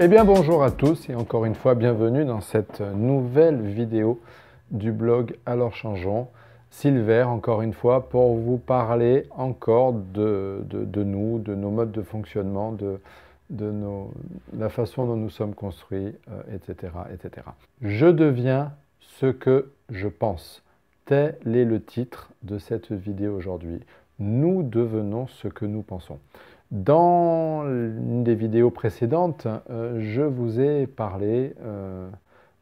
Eh bien bonjour à tous et encore une fois bienvenue dans cette nouvelle vidéo du blog Alors Changeons. Silver encore une fois pour vous parler encore de nous, de nos modes de fonctionnement, la façon dont nous sommes construits, etc., etc. Je deviens ce que je pense. Tel est le titre de cette vidéo aujourd'hui. Nous devenons ce que nous pensons. Dans une des vidéos précédentes, je vous ai parlé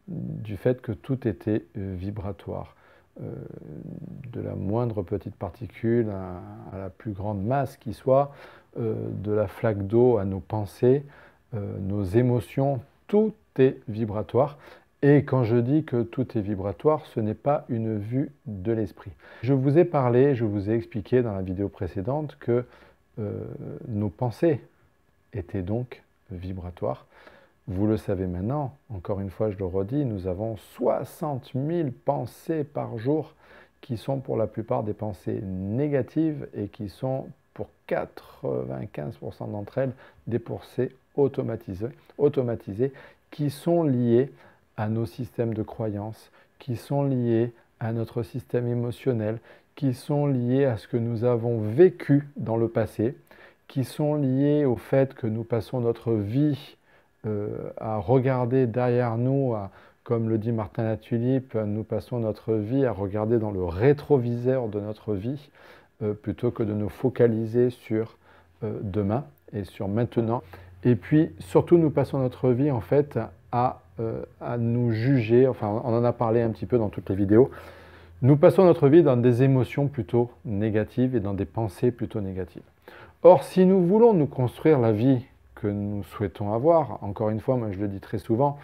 du fait que tout était vibratoire. De la moindre petite particule à la plus grande masse qui soit, de la flaque d'eau à nos pensées, nos émotions, tout est vibratoire. Et quand je dis que tout est vibratoire, ce n'est pas une vue de l'esprit. Je vous ai parlé, je vous ai expliqué dans la vidéo précédente que nos pensées étaient donc vibratoires. Vous le savez maintenant, encore une fois je le redis, nous avons 60 000 pensées par jour qui sont pour la plupart des pensées négatives et qui sont pour 95% d'entre elles des pensées automatisées qui sont liées à nos systèmes de croyances, qui sont liées à notre système émotionnel, qui sont liées à ce que nous avons vécu dans le passé, qui sont liées au fait que nous passons notre vie à regarder derrière nous, comme le dit Martin Latulippe, nous passons notre vie à regarder dans le rétroviseur de notre vie, plutôt que de nous focaliser sur demain et sur maintenant. Et puis surtout nous passons notre vie en fait à nous juger, enfin on en a parlé un petit peu dans toutes les vidéos, nous passons notre vie dans des émotions plutôt négatives et dans des pensées plutôt négatives. Or, si nous voulons nous construire la vie que nous souhaitons avoir, encore une fois, moi je le dis très souvent,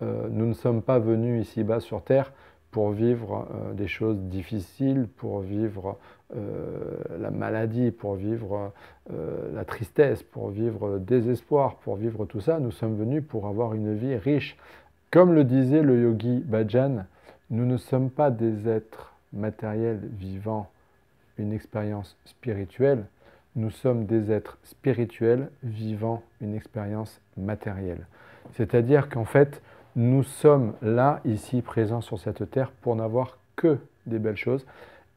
nous ne sommes pas venus ici-bas sur Terre pour vivre des choses difficiles, pour vivre la maladie, pour vivre la tristesse, pour vivre le désespoir, pour vivre tout ça. Nous sommes venus pour avoir une vie riche. Comme le disait le yogi Bhajan, nous ne sommes pas des êtres matériels vivant une expérience spirituelle, nous sommes des êtres spirituels vivant une expérience matérielle. C'est-à-dire qu'en fait, nous sommes là, ici, présents sur cette terre pour n'avoir que des belles choses.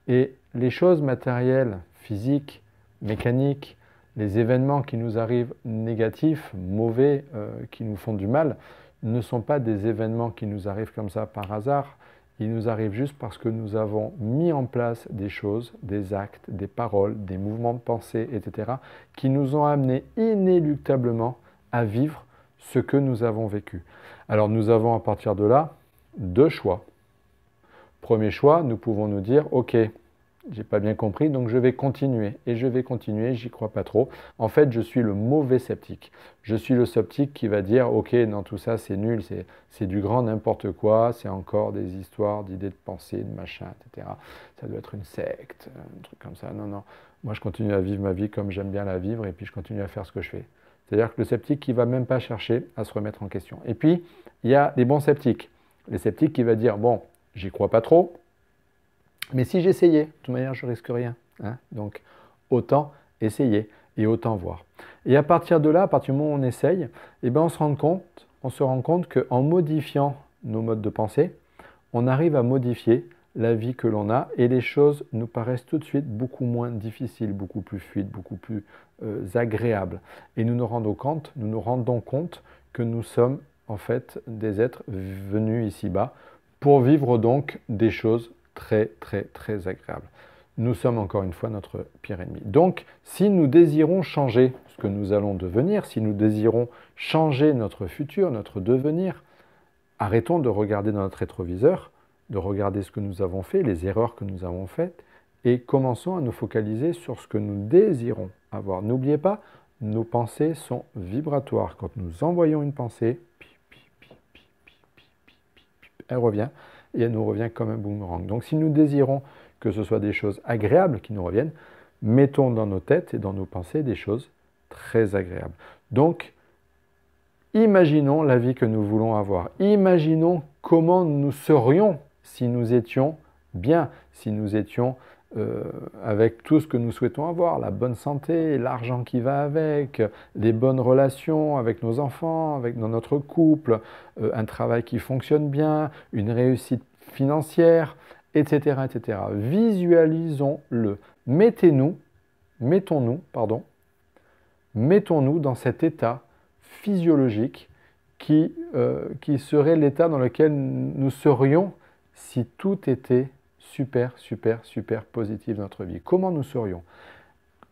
Et les choses matérielles, physiques, mécaniques, les événements qui nous arrivent négatifs, mauvais, qui nous font du mal, ne sont pas des événements qui nous arrivent comme ça par hasard. Ils nous arrivent juste parce que nous avons mis en place des choses, des actes, des paroles, des mouvements de pensée, etc., qui nous ont amenés inéluctablement à vivre ce que nous avons vécu. Alors nous avons à partir de là deux choix. Premier choix, nous pouvons nous dire, ok, j'ai pas bien compris, donc je vais continuer. Et je vais continuer, j'y crois pas trop. En fait, je suis le mauvais sceptique. Je suis le sceptique qui va dire, ok, non, tout ça c'est nul, c'est du grand n'importe quoi, c'est encore des histoires d'idées de pensée, de machin, etc. Ça doit être une secte, un truc comme ça. Non, non, moi je continue à vivre ma vie comme j'aime bien la vivre et puis je continue à faire ce que je fais. C'est-à-dire que le sceptique qui ne va même pas chercher à se remettre en question. Et puis, il y a des bons sceptiques. Les sceptiques qui vont dire, bon, j'y crois pas trop, mais si j'essayais, de toute manière, je risque rien. Hein, donc, autant essayer et autant voir. Et à partir de là, à partir du moment où on essaye, eh ben on se rend compte qu'en modifiant nos modes de pensée, on arrive à modifier la vie que l'on a et les choses nous paraissent tout de suite beaucoup moins difficiles, beaucoup plus fluides, beaucoup plus agréables. Et nous nous rendons compte que nous sommes en fait des êtres venus ici-bas pour vivre donc des choses très, très, très agréable. Nous sommes encore une fois notre pire ennemi. Donc, si nous désirons changer ce que nous allons devenir, si nous désirons changer notre futur, notre devenir, arrêtons de regarder dans notre rétroviseur, de regarder ce que nous avons fait, les erreurs que nous avons faites, et commençons à nous focaliser sur ce que nous désirons avoir. N'oubliez pas, nos pensées sont vibratoires. Quand nous envoyons une pensée, elle revient, et elle nous revient comme un boomerang. Donc si nous désirons que ce soit des choses agréables qui nous reviennent, mettons dans nos têtes et dans nos pensées des choses très agréables. Donc, imaginons la vie que nous voulons avoir. Imaginons comment nous serions si nous étions bien, si nous étions avec tout ce que nous souhaitons avoir, la bonne santé, l'argent qui va avec, les bonnes relations avec nos enfants, dans notre couple, un travail qui fonctionne bien, une réussite financière, etc., etc. Visualisons-le. Mettons-nous dans cet état physiologique qui serait l'état dans lequel nous serions si tout était super, super, super positif dans notre vie. Comment nous serions?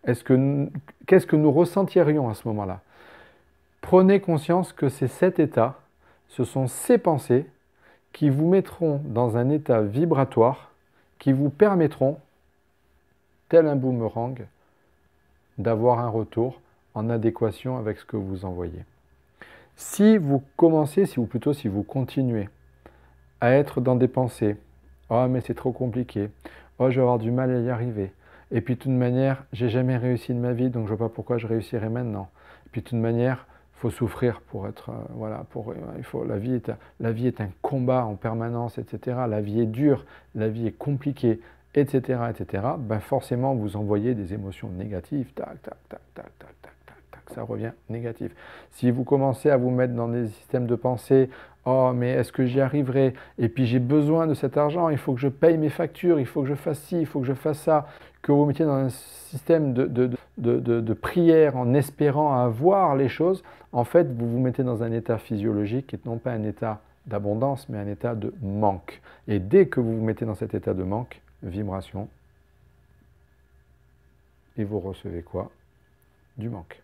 Qu'est-ce que nous ressentirions à ce moment-là? Prenez conscience que c'est cet état, ce sont ces pensées qui vous mettront dans un état vibratoire, qui vous permettront, tel un boomerang, d'avoir un retour en adéquation avec ce que vous envoyez. Si vous commencez, si vous continuez à être dans des pensées, oh mais c'est trop compliqué, oh je vais avoir du mal à y arriver, et puis de toute manière, j'ai jamais réussi de ma vie, donc je ne vois pas pourquoi je réussirai maintenant. Et puis de toute manière, il faut souffrir pour être, la vie est un combat en permanence, etc. La vie est dure, la vie est compliquée, etc., etc. Ben forcément, vous envoyez des émotions négatives, tac, tac, tac, tac, tac, tac, tac, tac, ça revient négatif. Si vous commencez à vous mettre dans des systèmes de pensée, oh, mais est-ce que j'y arriverai? Et puis j'ai besoin de cet argent, il faut que je paye mes factures, il faut que je fasse ci, il faut que je fasse ça. Que vous mettiez dans un système de prière en espérant avoir les choses, en fait, vous vous mettez dans un état physiologique et non pas un état d'abondance, mais un état de manque. Et dès que vous vous mettez dans cet état de manque, vibration, et vous recevez quoi? Du manque.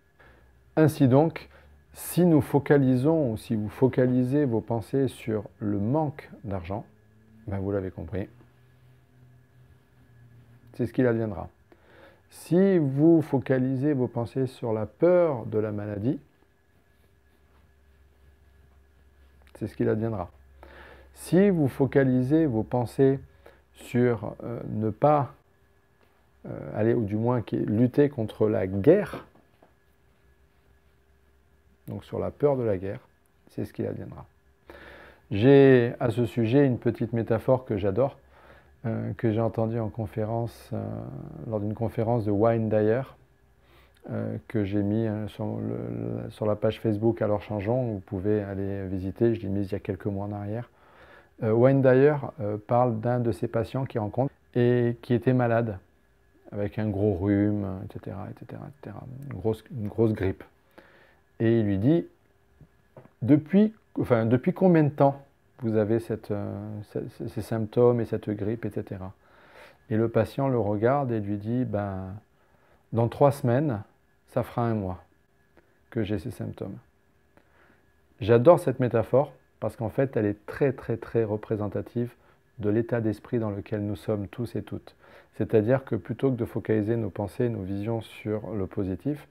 Ainsi donc, si nous focalisons, ou si vous focalisez vos pensées sur le manque d'argent, ben vous l'avez compris, c'est ce qu'il adviendra. Si vous focalisez vos pensées sur la peur de la maladie, c'est ce qu'il adviendra. Si vous focalisez vos pensées sur ne pas aller, ou du moins lutter contre la guerre, donc sur la peur de la guerre, c'est ce qu'il adviendra. J'ai à ce sujet une petite métaphore que j'adore, que j'ai entendue en conférence, lors d'une conférence de Wayne Dyer, que j'ai mis sur la page Facebook Alors Changeons, vous pouvez aller visiter, je l'ai mise il y a quelques mois en arrière. Wayne Dyer parle d'un de ses patients qu'il rencontre et qui était malade, avec un gros rhume, etc., etc., etc., une grosse grippe. Et il lui dit, depuis combien de temps vous avez ces symptômes et cette grippe, etc. Et le patient le regarde et lui dit, ben, dans 3 semaines, ça fera 1 mois que j'ai ces symptômes. J'adore cette métaphore parce qu'en fait, elle est très, très, très représentative de l'état d'esprit dans lequel nous sommes tous et toutes. C'est-à-dire que plutôt que de focaliser nos pensées, nos visions sur le positif,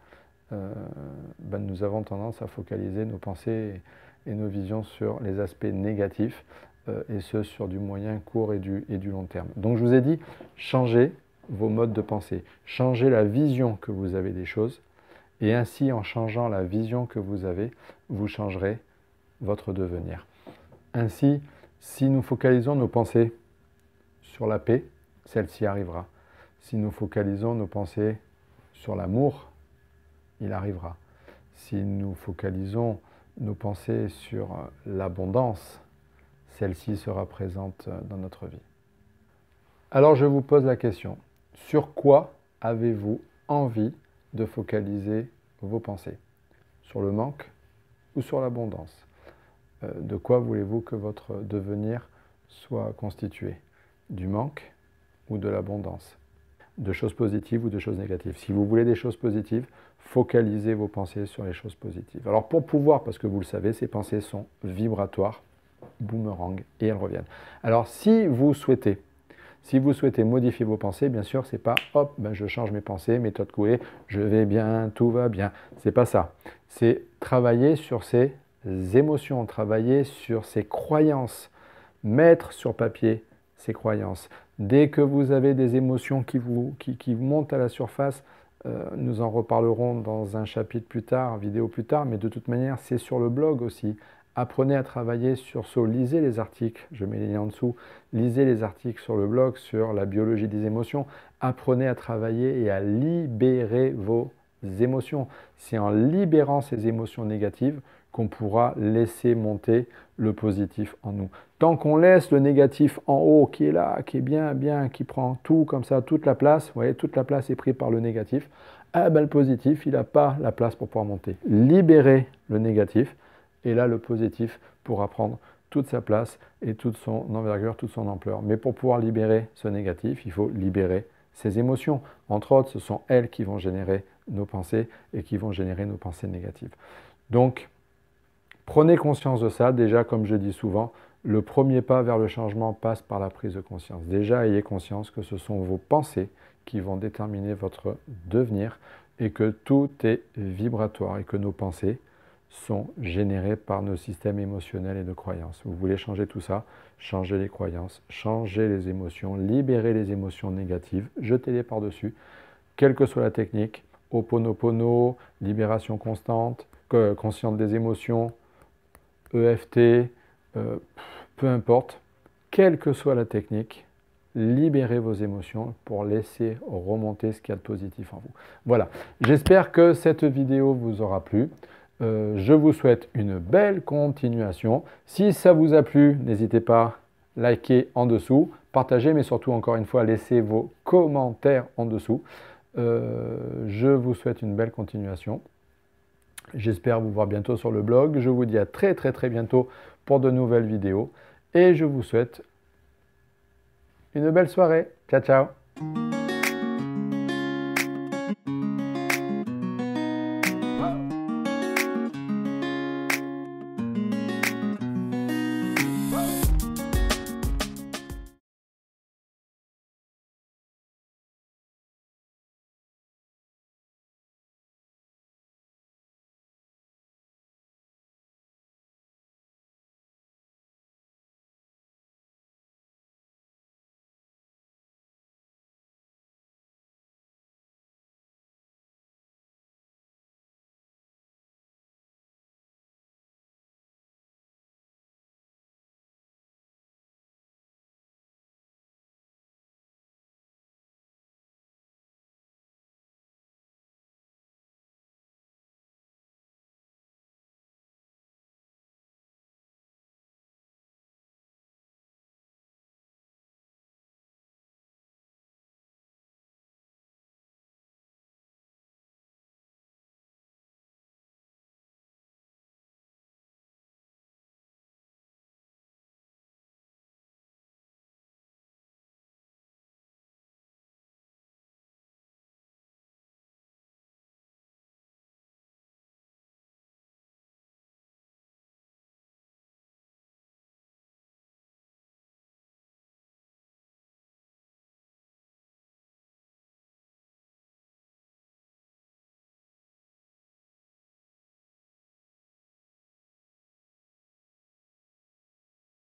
ben nous avons tendance à focaliser nos pensées et nos visions sur les aspects négatifs, et ce sur du moyen, court et du long terme. Donc je vous ai dit, changez vos modes de pensée, changez la vision que vous avez des choses, et ainsi en changeant la vision que vous avez, vous changerez votre devenir. Ainsi, si nous focalisons nos pensées sur la paix, celle-ci arrivera. Si nous focalisons nos pensées sur l'amour, il arrivera. Si nous focalisons nos pensées sur l'abondance, celle-ci sera présente dans notre vie. Alors je vous pose la question, sur quoi avez-vous envie de focaliser vos pensées? Sur le manque ou sur l'abondance? De quoi voulez-vous que votre devenir soit constitué? Du manque ou de l'abondance? De choses positives ou de choses négatives? Si vous voulez des choses positives, focalisez vos pensées sur les choses positives. Alors pour pouvoir, parce que vous le savez, ces pensées sont vibratoires, boomerang, et elles reviennent. Alors si vous souhaitez modifier vos pensées, bien sûr, c'est pas hop, ben je change mes pensées, méthode Coué, je vais bien, tout va bien. C'est pas ça. C'est travailler sur ces émotions, travailler sur ces croyances, mettre sur papier ces croyances. Dès que vous avez des émotions qui montent à la surface, nous en reparlerons dans un chapitre plus tard, vidéo plus tard, mais de toute manière, c'est sur le blog aussi. Apprenez à travailler sur ça. Lisez les articles, je mets les liens en dessous. Lisez les articles sur le blog sur la biologie des émotions. Apprenez à travailler et à libérer vos émotions. C'est en libérant ces émotions négatives qu'on pourra laisser monter le positif en nous. Tant qu'on laisse le négatif en haut, qui est là, qui est bien, qui prend tout comme ça, toute la place, vous voyez, toute la place est prise par le négatif, ah ben le positif, il n'a pas la place pour pouvoir monter. Libérez le négatif, et là le positif pourra prendre toute sa place et toute son envergure, toute son ampleur. Mais pour pouvoir libérer ce négatif, il faut libérer ses émotions. Entre autres, ce sont elles qui vont générer nos pensées et qui vont générer nos pensées négatives. Donc, prenez conscience de ça. Déjà, comme je dis souvent, le premier pas vers le changement passe par la prise de conscience. Déjà, ayez conscience que ce sont vos pensées qui vont déterminer votre devenir et que tout est vibratoire et que nos pensées sont générées par nos systèmes émotionnels et de croyances. Vous voulez changer tout ça, changez les croyances, changez les émotions, libérez les émotions négatives, jetez-les par-dessus, quelle que soit la technique, Ho'oponopono, libération constante, consciente des émotions, EFT, peu importe, quelle que soit la technique, libérez vos émotions pour laisser remonter ce qu'il y a de positif en vous. Voilà, j'espère que cette vidéo vous aura plu. Je vous souhaite une belle continuation. Si ça vous a plu, n'hésitez pas à liker en dessous, partager, mais surtout, encore une fois, laissez vos commentaires en dessous. Je vous souhaite une belle continuation. J'espère vous voir bientôt sur le blog. Je vous dis à très bientôt pour de nouvelles vidéos. Et je vous souhaite une belle soirée. Ciao, ciao.